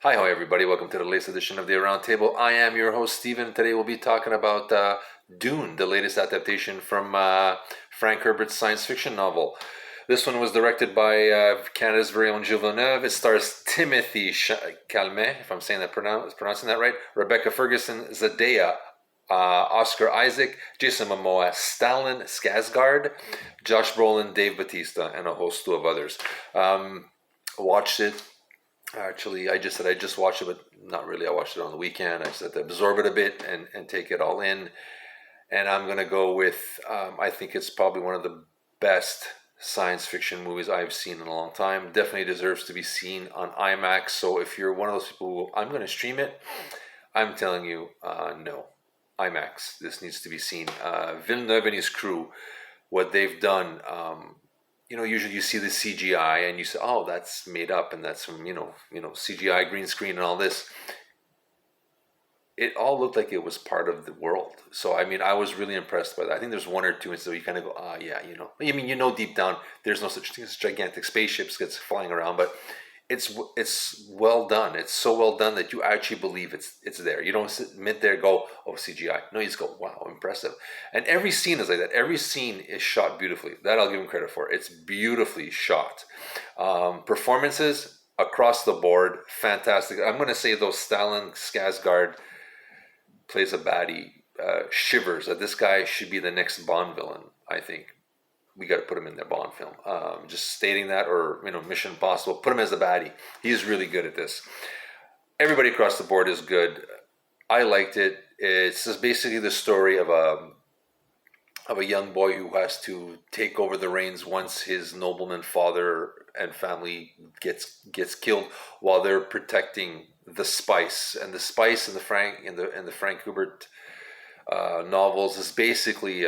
Hi, everybody. Welcome to the latest edition of the Round Table. I am your host, Steven. Today we'll be talking about Dune, the latest adaptation from Frank Herbert's science fiction novel. This one was directed by Canada's very own Gilles Villeneuve. It stars Timothy Chalamet, if I'm saying that pronouncing that right, Rebecca Ferguson, Zendaya, Oscar Isaac, Jason Momoa, Stellan Skarsgård, Josh Brolin, Dave Bautista, and a host of others. Watched it. Actually, I just watched it, but not really. I watched it on the weekend. I just had to absorb it a bit and take it all in. And I'm going to go with, I think it's probably one of the best science fiction movies I've seen in a long time. Definitely deserves to be seen on IMAX. So if you're one of those people who, I'm going to stream it, I'm telling you, no. IMAX. This needs to be seen. Villeneuve and his crew, what they've done, usually you see the CGI and you say, "Oh, that's made up," and that's from CGI, green screen, and all this. It all looked like it was part of the world. So I mean, I was really impressed by that. I think there's one or two instances where you kind of go, "Ah, yeah, you know." I mean, deep down, there's no such thing as gigantic spaceships gets flying around, but it's well done. It's so well done that you actually believe it's there. You don't sit there and go, "Oh, CGI." No, you just go, "Wow, impressive." And every scene is like that. Every scene is shot beautifully. That I'll give him credit for. It's beautifully shot. Performances across the board, fantastic. I'm going to say though, Stellan Skarsgård plays a baddie. Shivers that this guy should be the next Bond villain. I think we got to put him in the Bond film. Just stating that, or Mission Impossible, put him as the baddie. He's really good at this. Everybody across the board is good. I liked it. It's just basically the story of a young boy who has to take over the reins once his nobleman father and family gets killed, while they're protecting the spice. And the spice in the Frank Herbert novels is basically,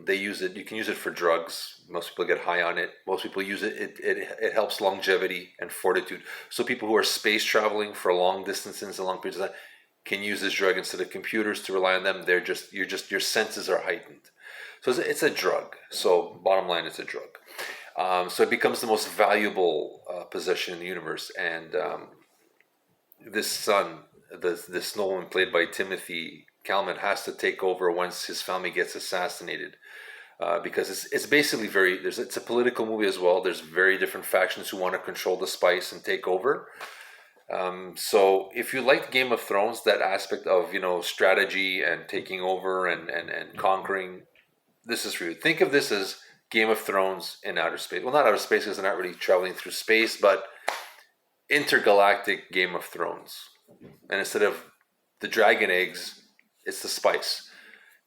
they use it. You can use it for drugs. Most people get high on it. Most people use it. It helps longevity and fortitude. So people who are space traveling for long distances and long periods of time can use this drug instead of computers to rely on them. Your senses are heightened. So it's a drug. So bottom line, it's a drug. So it becomes the most valuable possession in the universe. And this son, this nobleman played by Timothy Chalamet, has to take over once his family gets assassinated. Because it's basically it's a political movie as well. There's very different factions who want to control the spice and take over. So if you like Game of Thrones, that aspect of strategy and taking over and conquering, this is for you. Think of this as Game of Thrones in outer space. Well, not outer space because they're not really traveling through space, but intergalactic Game of Thrones. And instead of the dragon eggs, it's the spice.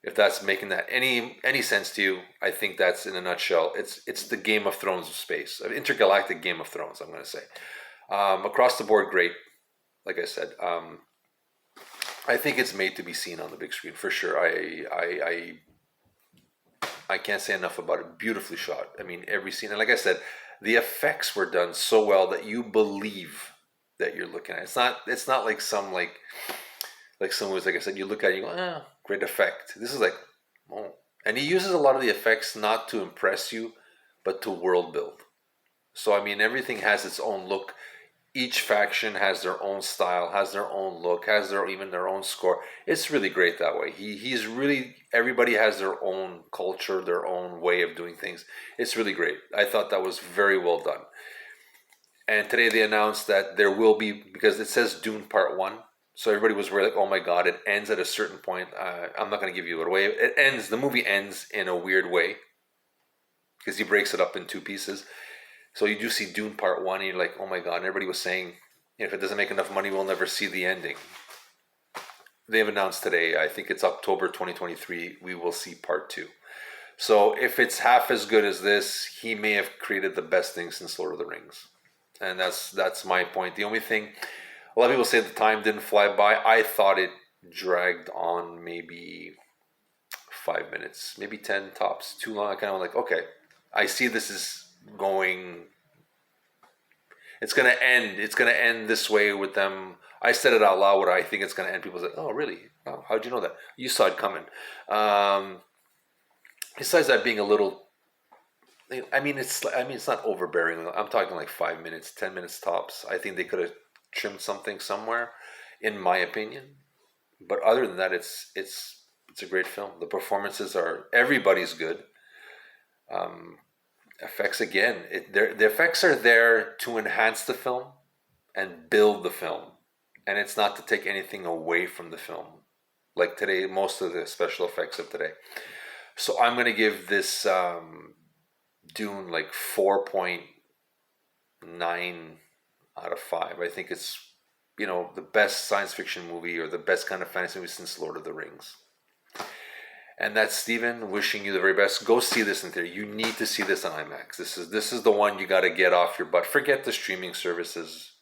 If that's making that any sense to you, I think that's in a nutshell. It's the Game of Thrones of space, intergalactic Game of Thrones. I'm going to say across the board, great. Like I said, I think it's made to be seen on the big screen for sure. I can't say enough about it. Beautifully shot. I mean, every scene, and like I said, the effects were done so well that you believe that you're looking at it. It's not like some movies, like I said, you look at it, you go, great effect. This is like, oh. And he uses a lot of the effects not to impress you, but to world build. So I mean, everything has its own look. Each faction has their own style, has their own look, has even their own score. It's really great that way. He's really, everybody has their own culture, their own way of doing things. It's really great. I thought that was very well done. And today they announced that there will be, because it says Dune Part 1. So everybody was really like, oh my God, it ends at a certain point. I'm not going to give you it away. The movie ends in a weird way because he breaks it up in two pieces. So you do see Dune Part 1 and you're like, oh my God. And everybody was saying, if it doesn't make enough money, we'll never see the ending. They've announced today, I think it's October 2023, we will see Part 2. So if it's half as good as this, he may have created the best thing since Lord of the Rings. And that's my point. The only thing, a lot of people say the time didn't fly by. I thought it dragged on maybe 5 minutes, maybe 10 tops. Too long. I kind of like, okay, I see this is going, it's going to end. It's going to end this way with them. I said it out loud what I think it's going to end. People say, oh, really? Oh, how'd you know that? You saw it coming. Besides that being a little, it's not overbearing. I'm talking like 5 minutes, 10 minutes tops. I think they could have trimmed something somewhere, in my opinion. But other than that, it's a great film. The performances are everybody's good. Um, Effects again, the effects are there to enhance the film and build the film, and it's not to take anything away from the film. Like today, most of the special effects of today. So I'm gonna give this Dune like 4.9 out of 5. I think it's the best science fiction movie or the best kind of fantasy movie since Lord of the Rings. And that's Steven wishing you the very best. Go see this in theater. You need to see this on IMAX. This is the one you got to get off your butt. Forget the streaming services.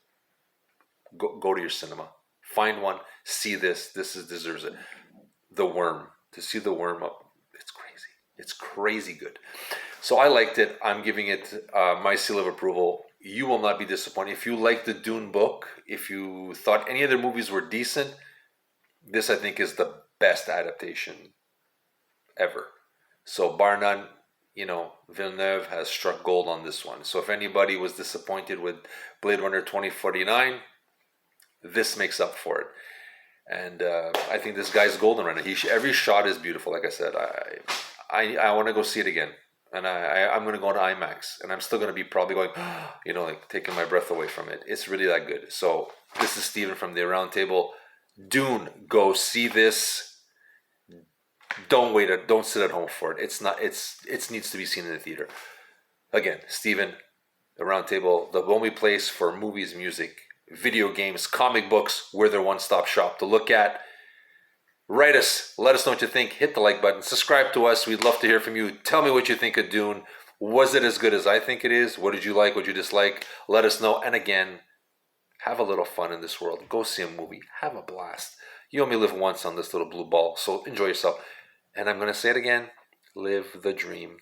Go to your cinema. Find one. See this. Deserves it. The Worm. To see The Worm up, it's crazy. It's crazy good. So I liked it. I'm giving it my seal of approval. You will not be disappointed. If you like the Dune book, if you thought any other movies were decent, this I think is the best adaptation ever. So bar none, Villeneuve has struck gold on this one. So if anybody was disappointed with Blade Runner 2049, this makes up for it. And I think this guy's golden right now. Every shot is beautiful. Like I said, I want to go see it again, and I'm going to go to IMAX, and I'm still going to be probably going, like taking my breath away from it. It's really that good. So this is Steven from the Round Table. Dune, go see this. Don't wait. Don't sit at home for it. It needs to be seen in the theater. Again, Steven, the Round Table, the only place for movies, music, video games, comic books. We're their one-stop shop to look at. Write us. Let us know what you think. Hit the like button. Subscribe to us. We'd love to hear from you. Tell me what you think of Dune. Was it as good as I think it is? What did you like? What did you dislike? Let us know. And again, have a little fun in this world. Go see a movie. Have a blast. You only live once on this little blue ball, so enjoy yourself. And I'm going to say it again. Live the dream.